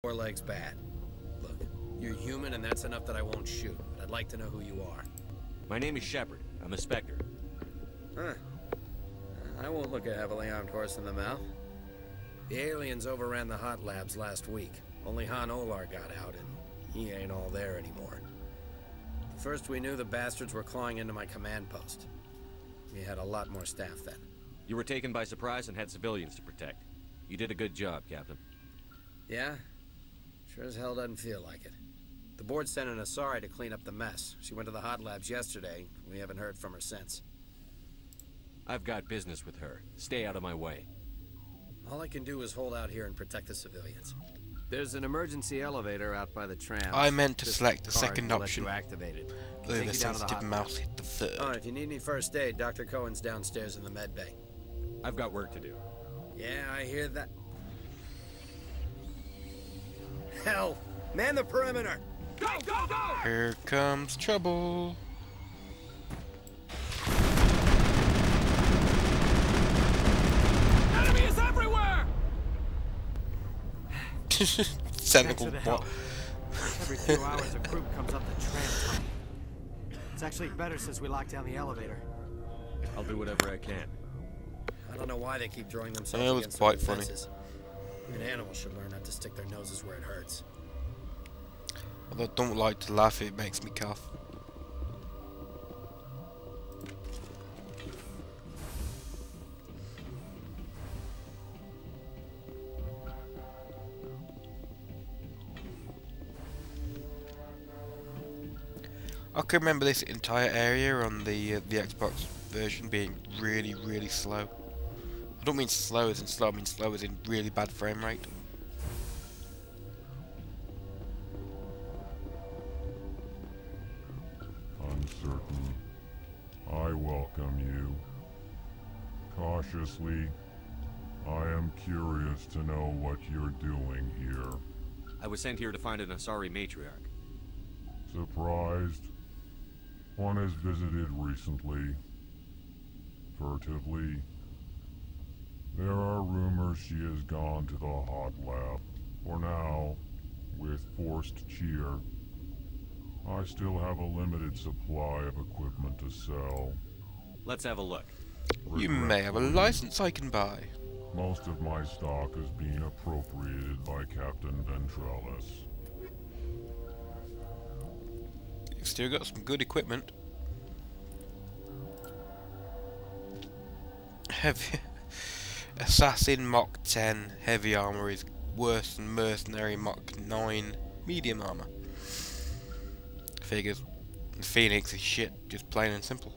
Four legs bad. Look, you're human and that's enough that I won't shoot. But I'd like to know who you are. My name is Shepard. I'm a Spectre. Huh. I won't look a heavily armed horse in the mouth. The aliens overran the hot labs last week. Only Han Olar got out and he ain't all there anymore. First we knew the bastards were clawing into my command post. We had a lot more staff then. You were taken by surprise and had civilians to protect. You did a good job, Captain. Yeah? Sure as hell doesn't feel like it. The board sent an Asari to clean up the mess. She went to the hot labs yesterday. We haven't heard from her since. I've got business with her. Stay out of my way. All I can do is hold out here and protect the civilians. There's an emergency elevator out by the tram. I meant to select the second option. Activated. Oversensitive mouse hit the third. Oh, if you need any first aid, Dr. Cohen's downstairs in the med bay. I've got work to do. Yeah, I hear that. Hell! Man the perimeter! Go, go, go! Here comes trouble. Enemy is everywhere! Technical what? Every few hours a group comes up the tram tunnel. It's actually better since we locked down the elevator. I'll do whatever I can. I don't know why they keep throwing themselves It was against quite the funny. fences. Even animals should learn not to stick their noses where it hurts. Although I don't like to laugh, it makes me cough. I can remember this entire area on the Xbox version being really, really slow. I don't mean slow as in slow, I mean slow as in really bad frame rate. Uncertain. I welcome you. Cautiously, I am curious to know what you're doing here. I was sent here to find an Asari matriarch. Surprised? One has visited recently. Furtively. There are rumors she has gone to the hot lab. For now, with forced cheer, I still have a limited supply of equipment to sell. Let's have a look. You may have a license I can buy. Most of my stock is being appropriated by Captain Ventrellis. You've still got some good equipment. Heavy Assassin Mach 10 heavy armor is worse than Mercenary Mach 9 medium armor. Figures. And Phoenix is shit, just plain and simple.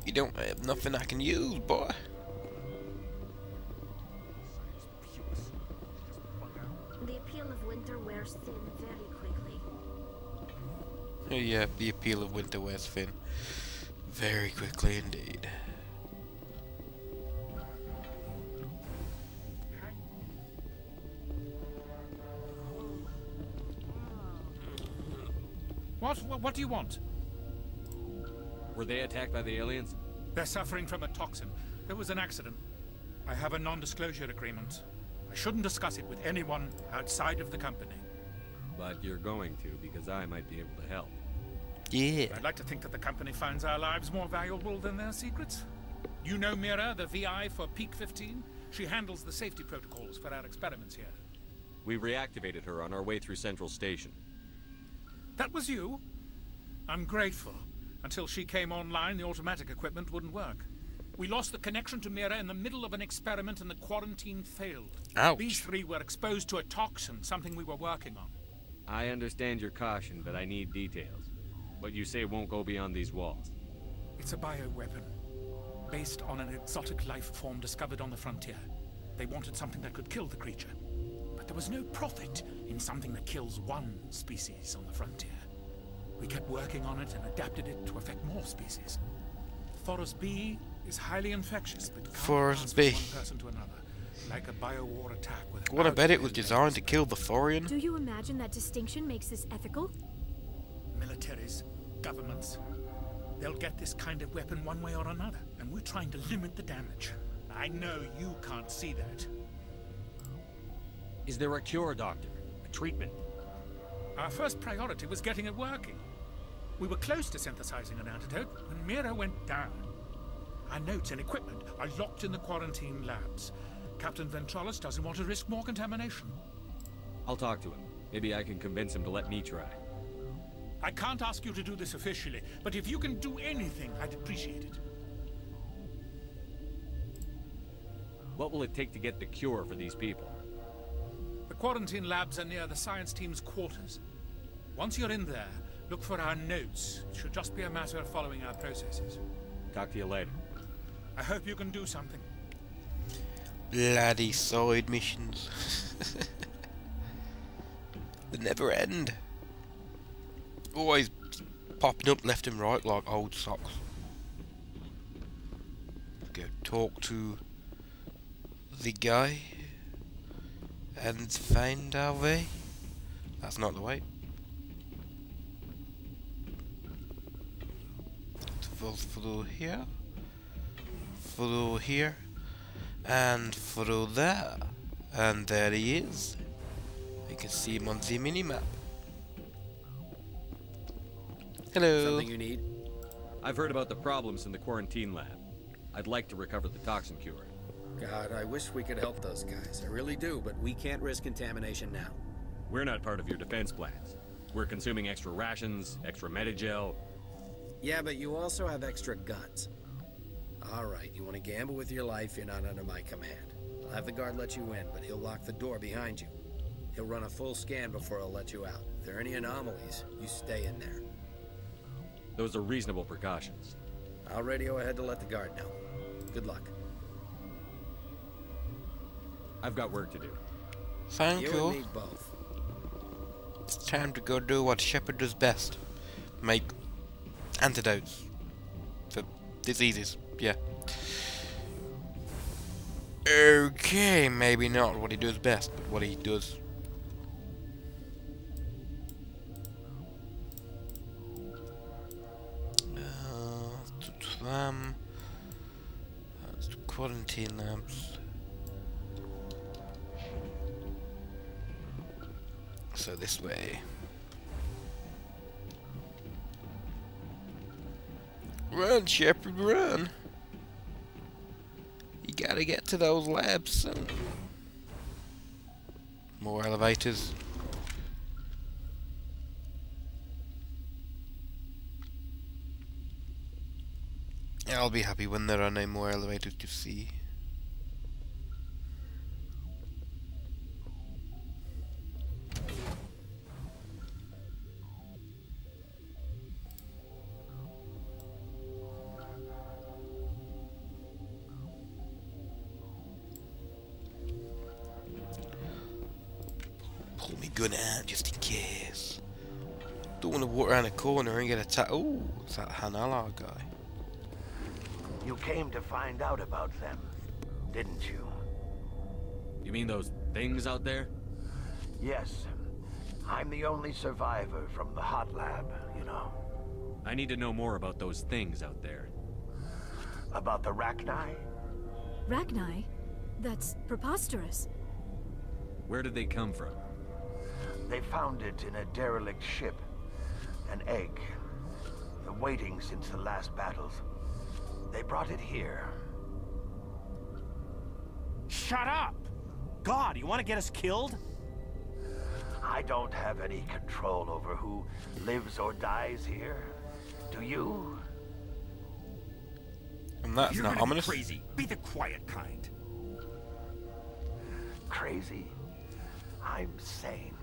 You don't have nothing I can use, boy. The appeal of winter wears thin very quickly. Oh yeah, the appeal of winter wears thin. Very quickly indeed. What do you want? Were they attacked by the aliens? They're suffering from a toxin. There was an accident. I have a non-disclosure agreement. I shouldn't discuss it with anyone outside of the company. But you're going to, because I might be able to help. Yeah. I'd like to think that the company finds our lives more valuable than their secrets. You know Mira, the VI for Peak 15? She handles the safety protocols for our experiments here. We reactivated her on our way through Central Station. That was you? I'm grateful. Until she came online, the automatic equipment wouldn't work. We lost the connection to Mira in the middle of an experiment and the quarantine failed. Ouch. These three were exposed to a toxin, something we were working on. I understand your caution, but I need details. What you say won't go beyond these walls. It's a bioweapon, based on an exotic life form discovered on the frontier. They wanted something that could kill the creature. But there was no profit in something that kills one species on the frontier. We kept working on it and adapted it to affect more species. Thoros B is highly infectious, but can't Thoros pass B. from one person to another, like a biowar attack with. What I bet it was designed to kill the Thorian. Do you imagine that distinction makes this ethical? Militaries, governments, They'll get this kind of weapon one way or another, and we're trying to limit the damage. I know you can't see that. Is there a cure, Doctor? A treatment? Our first priority was getting it working. We were close to synthesizing an antidote when Mira went down. Our notes and equipment are locked in the quarantine labs. Captain Ventralis doesn't want to risk more contamination. I'll talk to him. Maybe I can convince him to let me try. I can't ask you to do this officially, but if you can do anything, I'd appreciate it. What will it take to get the cure for these people? The quarantine labs are near the science team's quarters. Once you're in there, look for our notes. It should just be a matter of following our processes. Talk to you later. I hope you can do something. Bloody side missions. They never end. Always popping up left and right like old socks. Go talk to the guy and find our way. That's not the way. Through here, through here, and through there, and there he is. You can see him on the mini-map. Hello. Something you need? I've heard about the problems in the quarantine lab. I'd like to recover the toxin cure. God, I wish we could help those guys. I really do, but we can't risk contamination now. We're not part of your defense plans. We're consuming extra rations, extra Medigel. Yeah, but you also have extra guns. Alright, you want to gamble with your life, you're not under my command. I'll have the guard let you in, but he'll lock the door behind you. He'll run a full scan before he'll let you out. If there are any anomalies, you stay in there. Those are reasonable precautions. I'll radio ahead to let the guard know. Good luck. I've got work to do. Thank You you. and me both. It's time to go do what Shepard does best. Make antidotes for diseases. Yeah. Okay, maybe not what he does best, but what he does. That's the quarantine labs. So this way. Run, Shepard, run! You gotta get to those labs soon. More elevators. I'll be happy when there are no more elevators to see. Pull me gun out just in case. Don't want to walk around a corner and get attacked. Oh, it's that Hanala guy. You came to find out about them, didn't you? You mean those things out there? Yes. I'm the only survivor from the hot lab, you know. I need to know more about those things out there. About the Rachni? Rachni? That's preposterous. Where did they come from? They found it in a derelict ship. An egg. Waiting since the last battles. They brought it here. Shut up! God, you want to get us killed? I don't have any control over who lives or dies here. Do you? And that's You're not gonna be ominous. crazy. Be the quiet kind. Crazy? I'm sane.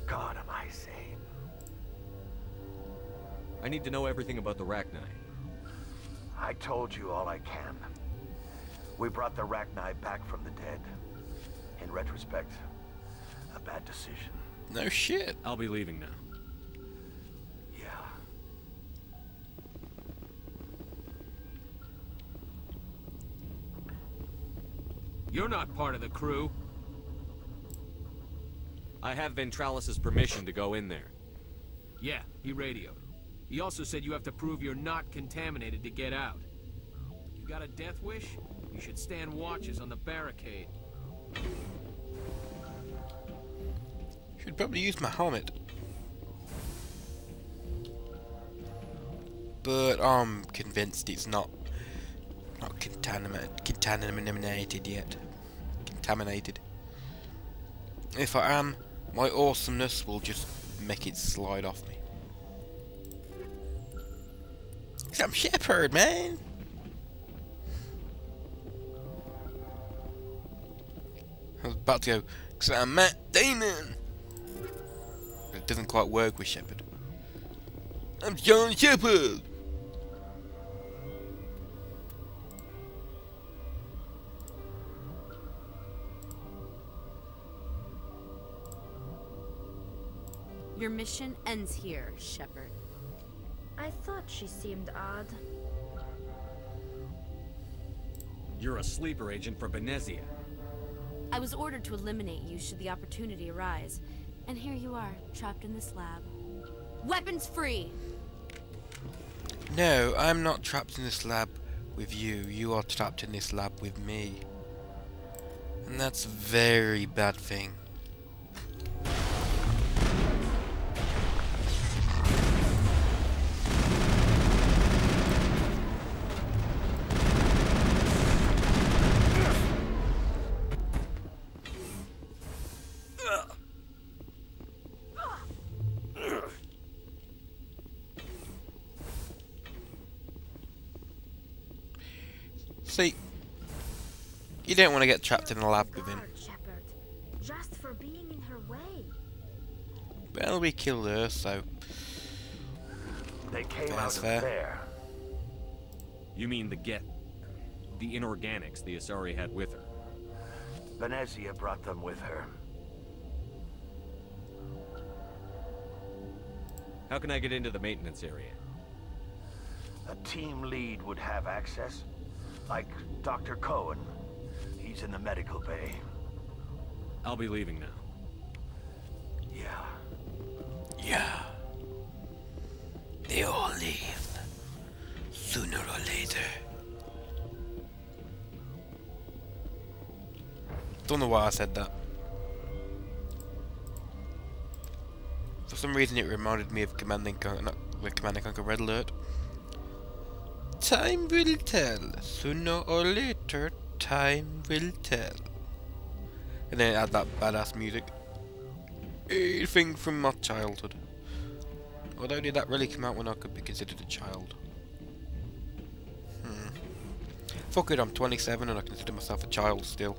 God, am I sane? I need to know everything about the Rachni. I told you all I can. We brought the Rachni back from the dead. In retrospect, a bad decision. No shit. I'll be leaving now. Yeah. You're not part of the crew. I have Ventralis' permission to go in there. Yeah, he radioed. He also said you have to prove you're not contaminated to get out. You got a death wish? You should stand watches on the barricade. Should probably use my helmet. But I'm convinced it's not contaminated yet. Contaminated. If I am, my awesomeness will just make it slide off me. 'Cause I'm Shepard, man. I was about to go, 'cause I'm Matt Damon. But it doesn't quite work with Shepard. I'm John Shepard. Your mission ends here, Shepard. I thought she seemed odd. You're a sleeper agent for Venezia. I was ordered to eliminate you should the opportunity arise. And here you are, trapped in this lab. Weapons free! No, I'm not trapped in this lab with you. You are trapped in this lab with me. And that's a very bad thing. See, you don't want to get trapped in a lab with him. Shepard, just for being in her way. Well, we killed her, so They came that's out of fair. there. You mean the inorganics the Asari had with her? Venezia brought them with her. How can I get into the maintenance area? A team lead would have access. Like Dr. Cohen. He's in the medical bay. I'll be leaving now. Yeah. Yeah. They all leave. Sooner or later. Don't know why I said that. For some reason it reminded me of Command and Conquer Red Alert. Time will tell. Sooner or later, time will tell. And then it had that badass music. Anything from my childhood. Although did that really come out when I could be considered a child? Fuck it, I'm 27 and I consider myself a child still.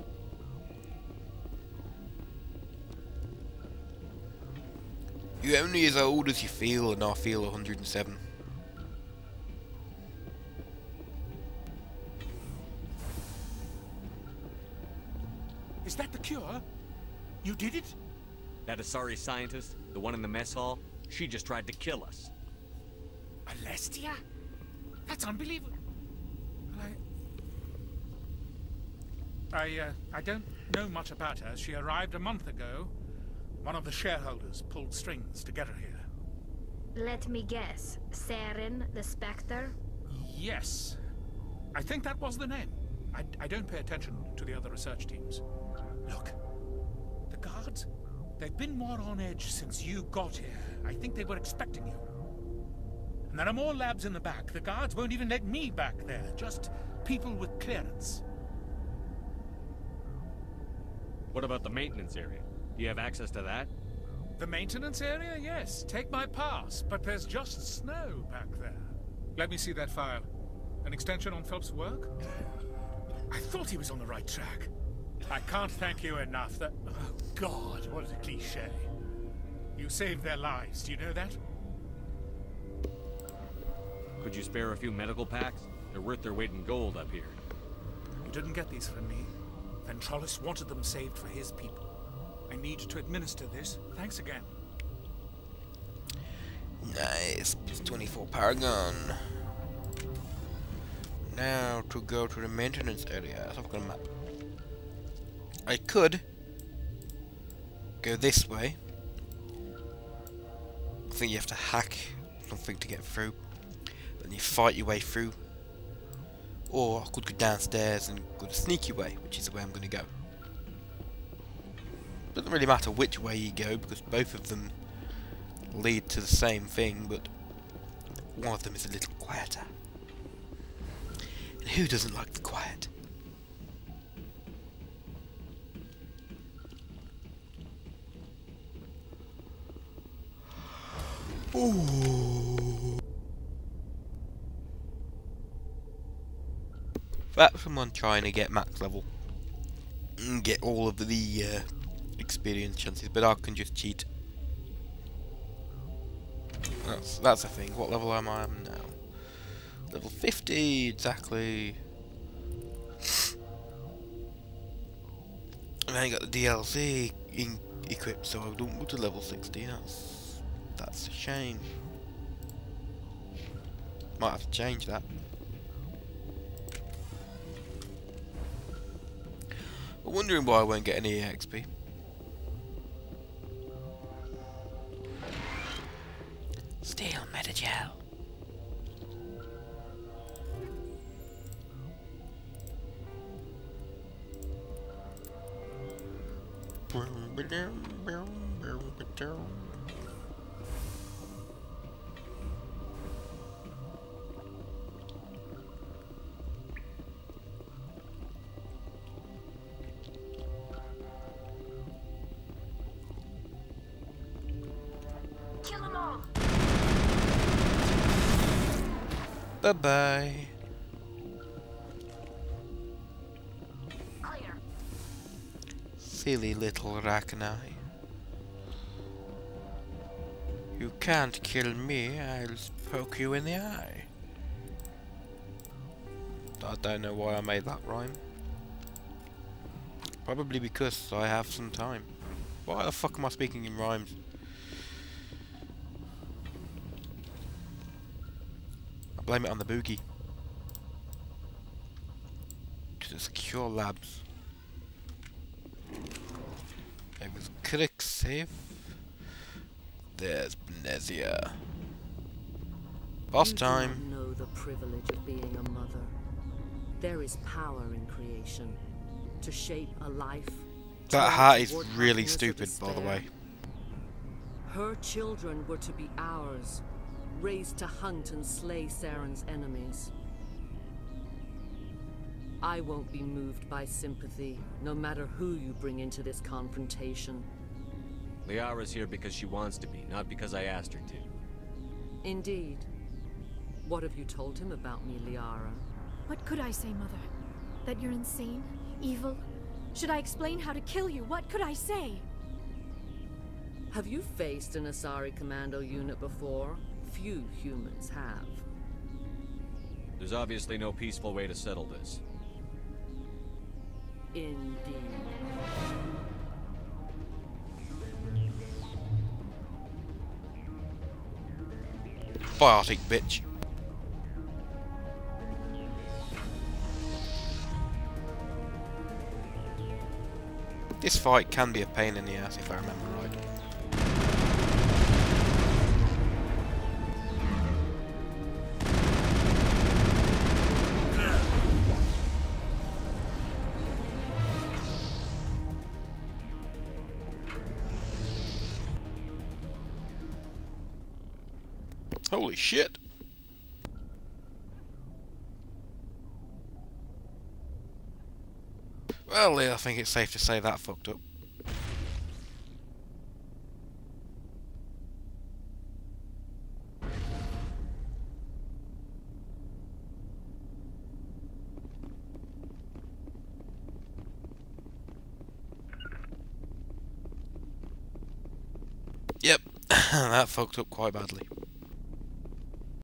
You're only as old as you feel, and I feel 107. Is that the cure? You did it? That Asari scientist, the one in the mess hall, she just tried to kill us. Alestia? That's unbelievable. I don't know much about her. She arrived a month ago. One of the shareholders pulled strings to get her here. Let me guess. Saren, the Spectre? Yes. I think that was the name. I don't pay attention to the other research teams. Look, the guards, they've been more on edge since you got here. I think they were expecting you. And there are more labs in the back. The guards won't even let me back there. Just people with clearance. What about the maintenance area? Do you have access to that? The maintenance area? Yes. Take my pass. But there's just snow back there. Let me see that file. An extension on Phelps' work? I thought he was on the right track. I can't thank you enough. That... Oh, God, what a cliché. You saved their lives. Do you know that? Could you spare a few medical packs? They're worth their weight in gold up here. You didn't get these from me. Ventralis wanted them saved for his people. I need to administer this. Thanks again. Nice. Plus 24 Paragon. Now to go to the maintenance area. So I've got a map. I could go this way. I think you have to hack something to get through. Then you fight your way through. Or I could go downstairs and go the sneaky way, which is the way I'm going to go. Doesn't really matter which way you go, because both of them lead to the same thing, but one of them is a little quieter. And who doesn't like the quiet? Ooh. That's someone trying to get max level and get all of the experience chances, but I can just cheat. That's a thing. What level am I now? Level 50, exactly. And I ain't got the DLC equipped, so I don't go to level 60. That's a shame. Might have to change that. I'm wondering why I won't get any XP. Steel metagel. Kill them all. Bye-bye. Clear. Silly little Rachni. You can't kill me, I'll poke you in the eye. I don't know why I made that rhyme. Probably because I have some time. Why the fuck am I speaking in rhymes? I blame it on the boogie. To the secure labs. It was click safe. There's Bnezia. Boss time. You do not know the privilege of being a mother. There is power in creation to shape a life. That hat is really stupid, by the way. Her children were to be ours, raised to hunt and slay Saren's enemies. I won't be moved by sympathy, no matter who you bring into this confrontation. Liara's here because she wants to be, not because I asked her to. Indeed. What have you told him about me, Liara? What could I say, Mother? That you're insane? Evil? Should I explain how to kill you? What could I say? Have you faced an Asari commando unit before? Few humans have. There's obviously no peaceful way to settle this. Indeed. Biotic bitch. This fight can be a pain in the ass if I remember right. Holy shit! Well, I think it's safe to say that fucked up. Yep, that fucked up quite badly.